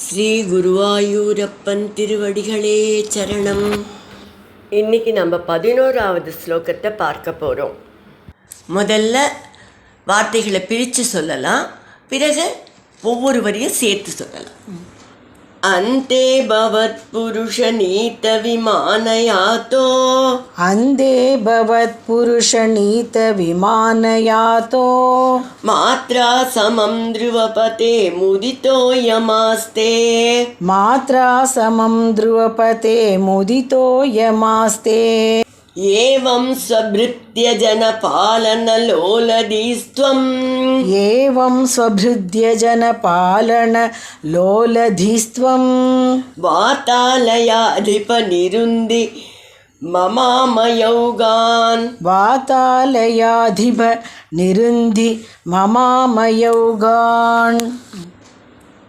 ஸ்ரீ குருவாயூரப்பன் திருவடிகளே சரணம். இன்னைக்கு நம்ம 11வது ஸ்லோகத்தை பார்க்க போகிறோம். முதல்ல வார்த்தைகளை பிரித்து சொல்லலாம், பிறகு ஒவ்வொரு வரியும் சேர்த்து சொல்லலாம். அந்தே பவத் புருஷ நீத விமானயாதோ அந்தே பவத் புருஷ நீத விமானயாதோ மாத்ரா சமம் த்ருவபதே முதிதோ யமாஸ்தே மாத்ரா சமம் த்ருவபதே முதிதோ யமாஸ்தே ஏவம் ஸ்வப்ருத்ய ஜனபாலனலோலதீஸ்த்வம் ஏவம் ஸ்வப்ருத்ய ஜனபாலனலோலதீஸ்த்வம் வாதாலயாதிபநிருந்தி மமாமயௌகான் வாதாலயாதிப நிருந்தி மமாமயௌகான்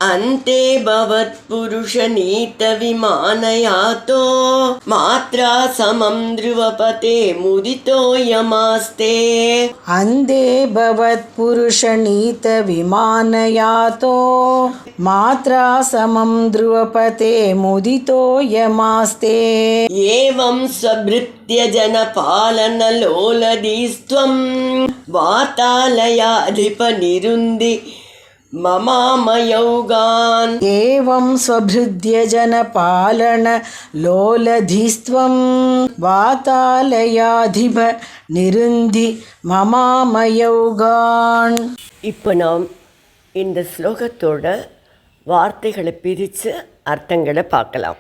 அந்தே பவத் புருஷ நீத விமானயாதோ மாத்ரா சமம் த்ருவபதே முதிதோ யமாஸ்தே அந்தே பவத் புருஷ நீத விமானயாதோ மாத்ரா சமம் த்ருவபதே முதிதோ யமாஸ்தே ஏவம் ஸ்வப்ருத்ய ஜனபாலனலோலதீஸ்த்வம் வாதாலயாதிபநிருந்தி மமாமயௌகான் ஏவம் ஸ்வப்ருத்ய ஜனபாலனலோலதீஸ்த்வம் வாதாலயாதிப நிருந்தி மமாமயௌகான். இப்போ நாம் இந்த ஸ்லோகத்தோட வார்த்தைகளை பிரித்து அர்த்தங்களை பார்க்கலாம்.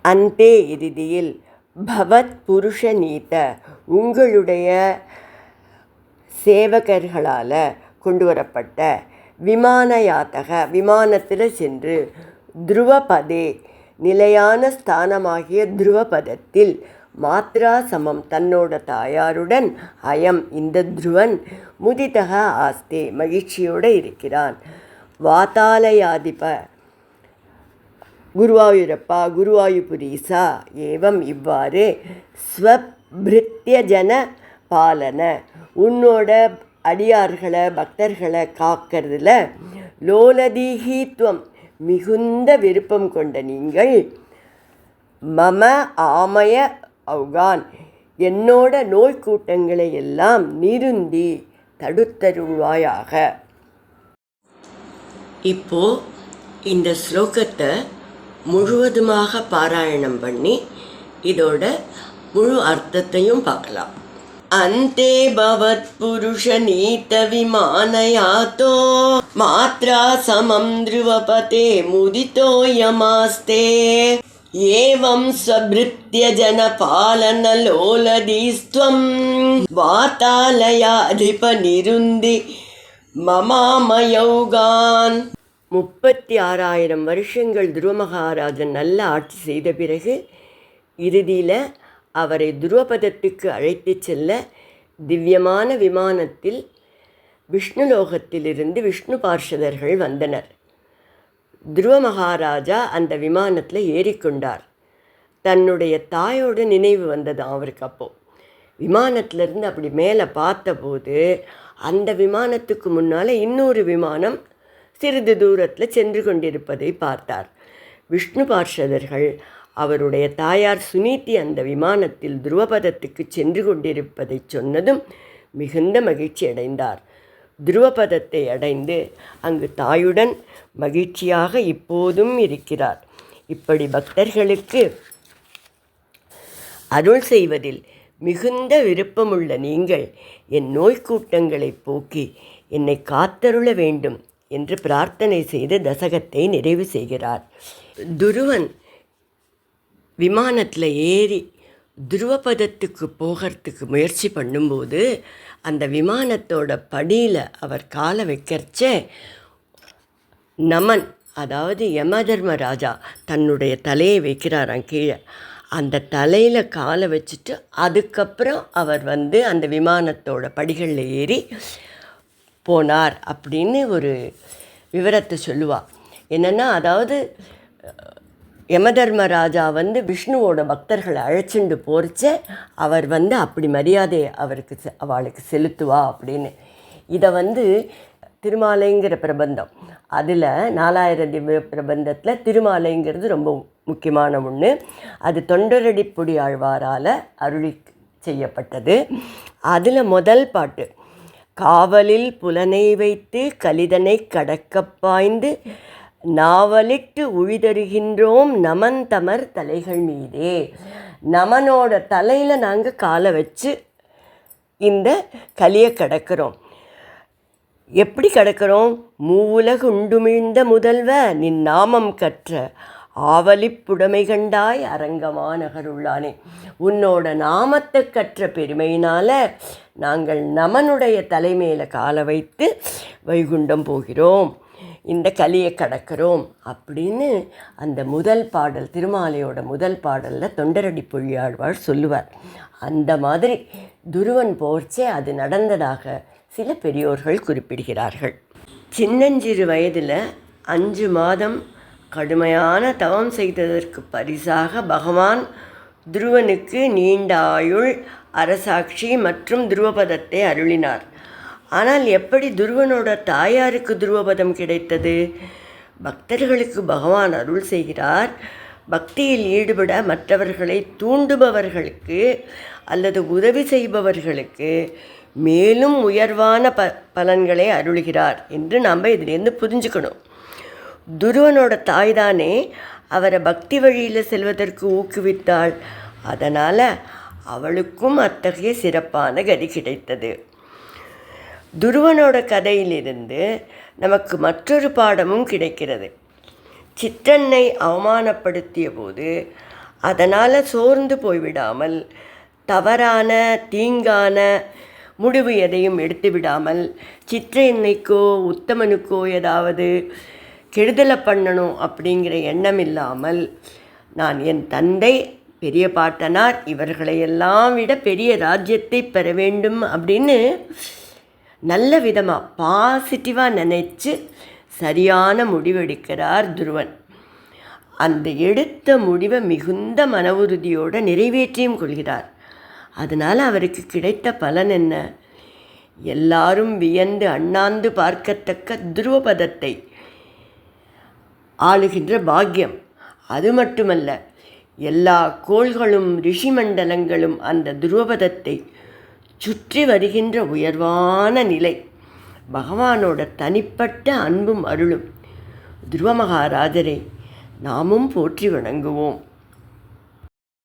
அந்தே இறுதியில் பவத் புருஷ நீத உங்களுடைய சேவகர்களால் கொண்டு வரப்பட்ட விமானயாத்தக விமானத்தில் சென்று த்ருவபதே நிலையான ஸ்தானமாகிய த்ருவபதத்தில் மாத்ரா சமம் தன்னோட தாயாருடன் அயம் இந்த த்ருவன் முதிதக ஆஸ்தே மகிழ்ச்சியோடு இருக்கிறான். வாதாலயாதிப குருவாயூரப்பா குருவாயூபுரீசா ஏவம் இவ்வாறு ஸ்வப்ருத்ய ஜன பாலன உன்னோட அடியார்களை பக்தர்களை காக்கிறதுல லோலதீஹீத்வம் மிகுந்த விருப்பம் கொண்ட நீங்கள் மம ஆமய அவுகான் என்னோட நோய் கூட்டங்களை எல்லாம் நிருந்தி தடுத்தருள்வாயாக. இப்போ இந்த ஸ்லோகத்தை முழுவதுமாக பாராயணம் பண்ணி இதோட முழு அர்த்தத்தையும் பார்க்கலாம். அந்தே பவத் புருஷ நீத விமானயாதோ மாத்ரா சமம் த்ருவபதே முதிதோ யமாஸ்தே ஏவம் ஸ்வப்ருத்ய ஜனபாலனலோலதீஸ்த்வம் வாதாலயாதிபநிருந்தி மமாமயௌகான். 36,000 வருஷங்கள் துருவ மகாராஜன் நல்ல ஆட்சி செய்த பிறகு இறுதியில் அவரை துருவபதத்துக்கு அழைத்து செல்ல திவ்யமான விமானத்தில் விஷ்ணுலோகத்திலிருந்து விஷ்ணு பார்ஷதர்கள் வந்தனர். துருவ மகாராஜா அந்த விமானத்தில் ஏறிக்கொண்டார். தன்னுடைய தாயோட நினைவு வந்தது அவருக்கு. அப்போது விமானத்திலிருந்து அப்படி மேலே பார்த்தபோது அந்த விமானத்துக்கு முன்னால் இன்னொரு விமானம் சிறிது தூரத்தில் சென்று கொண்டிருப்பதை பார்த்தார். விஷ்ணு பார்ஷதர்கள் அவருடைய தாயார் சுனீதி அந்த விமானத்தில் துருவபதத்துக்கு சென்று கொண்டிருப்பதை சொன்னதும் மிகுந்த மகிழ்ச்சி அடைந்தார். துருவபதத்தை அடைந்து அங்கு தாயுடன் மகிழ்ச்சியாக இப்போதும் இருக்கிறார். இப்படி பக்தர்களுக்கு அருள் செய்வதில் மிகுந்த விருப்பமுள்ள நீங்கள் என் நோய்க்கூட்டங்களை போக்கி என்னை காத்தருள வேண்டும் என்று பிரார்த்தனை செய்து தசகத்தை நிறைவு செய்கிறார். துருவன் விமானத்தில் ஏறி துருவபதத்துக்கு போகிறதுக்கு முயற்சி பண்ணும்போது அந்த விமானத்தோட படியில் அவர் காலை வைக்கிறச்ச நமன், அதாவது யமதர்மராஜா தன்னுடைய தலையை வைக்கிறாராம் கீழே. அந்த தலையில் காலை வச்சுட்டு அதுக்கப்புறம் அவர் அந்த விமானத்தோட படிகளில் ஏறி போனார் அப்படின்னு ஒரு விவரத்தை சொல்லுவாள். என்னென்னா, அதாவது யமதர்மராஜா விஷ்ணுவோட பக்தர்களை அழைச்சிண்டு போகிறச்ச அவர் அப்படி மரியாதை அவளுக்கு செலுத்துவா அப்படின்னு. இதை திருமாலைங்கிற பிரபந்தம். அதில் 4000 திவ்ய பிரபந்தத்தில் திருமாலைங்கிறது ரொம்ப முக்கியமான ஒன்று. அது தொண்டரடிப்பொடி ஆழ்வாரால் அருளி செய்யப்பட்டது. அதில் முதல் பாட்டு, காவலில் புலனை வைத்து கலிதனை கடக்கப் பாய்ந்து நாவலிட்டு உழிதருகின்றோம் நமன் தமர் தலைகள் மீதே. நமனோட தலையில் நாங்கள் காலை வச்சு இந்த கலியை கடக்கிறோம். எப்படி கடக்கிறோம்? மூவுலகு உண்டுமிழ்ந்த முதல்வ நின் நாமம் கற்ற ஆவலிப்புடமை கண்டாய் அரங்கமா நகருள்ளானே. உன்னோட நாமத்தை கற்ற பெருமையினால் நாங்கள் நமனுடைய தலைமையில் காலை வைத்து வைகுண்டம் போகிறோம், இந்த கலியை கடக்கிறோம் அப்படின்னு அந்த முதல் பாடல், திருமாலையோட முதல் பாடலில் தொண்டரடி பொழியாழ்வார் சொல்லுவார். அந்த மாதிரி துருவன் போர்ச்சே அது நடந்ததாக சில பெரியோர்கள் குறிப்பிடுகிறார்கள். சின்னஞ்சிறு வயதில் 5 மாதம் கடுமையான தவம் செய்ததற்கு பரிசாக பகவான் துருவனுக்கு நீண்ட ஆயுள், அரசாட்சி மற்றும் துருவபதத்தை அருளினார். ஆனால் எப்படி துருவனோட தாயாருக்கு துருவபதம் கிடைத்தது? பக்தர்களுக்கு பகவான் அருள் செய்கிறார். பக்தியில் ஈடுபட மற்றவர்களை தூண்டுபவர்களுக்கு அல்லது உதவி செய்பவர்களுக்கு மேலும் உயர்வான பலன்களை அருளுகிறார் என்று நாம் இதிலேருந்து புரிஞ்சுக்கணும். துருவனோட தாய் தானே அவரை பக்தி வழியில் செல்வதற்கு ஊக்குவித்தாள். அதனால் அவளுக்கும் அத்தகைய சிறப்பான கதி கிடைத்தது. துருவனோட கதையிலிருந்து நமக்கு மற்றொரு பாடமும் கிடைக்கிறது. சிற்றன்னை அவமானப்படுத்திய போது அதனால் சோர்ந்து போய்விடாமல், தவறான தீங்கான முடிவு எதையும் எடுத்து விடாமல், சிற்றன்னைக்கோ உத்தமனுக்கோ ஏதாவது கெடுதலை பண்ணணும் அப்படிங்கிற எண்ணம் இல்லாமல், நான் என் தந்தை பெரிய பாட்டனார் இவர்களையெல்லாம் விட பெரிய ராஜ்யத்தை பெற வேண்டும் அப்படின்னு நல்ல விதமாக பாசிட்டிவாக நினைச்சு சரியான முடிவெடுக்கிறார் துருவன். அந்த எடுத்த முடிவை மிகுந்த மன உறுதியோடு நிறைவேற்றியும் கொள்கிறார். அதனால் அவருக்கு கிடைத்த பலன் என்ன? எல்லாரும் வியந்து அண்ணாந்து பார்க்கத்தக்க துருவபதத்தை ஆளுகின்ற பாக்கியம். அது மட்டுமல்ல, எல்லா கோள்களும் ரிஷிமண்டலங்களும் அந்த துருவபதத்தை சுற்றி வருகின்ற உயர்வான நிலை. பகவானோட தனிப்பட்ட அன்பும் அருளும். துருவ மகாராஜரை நாமும் போற்றி வணங்குவோம்.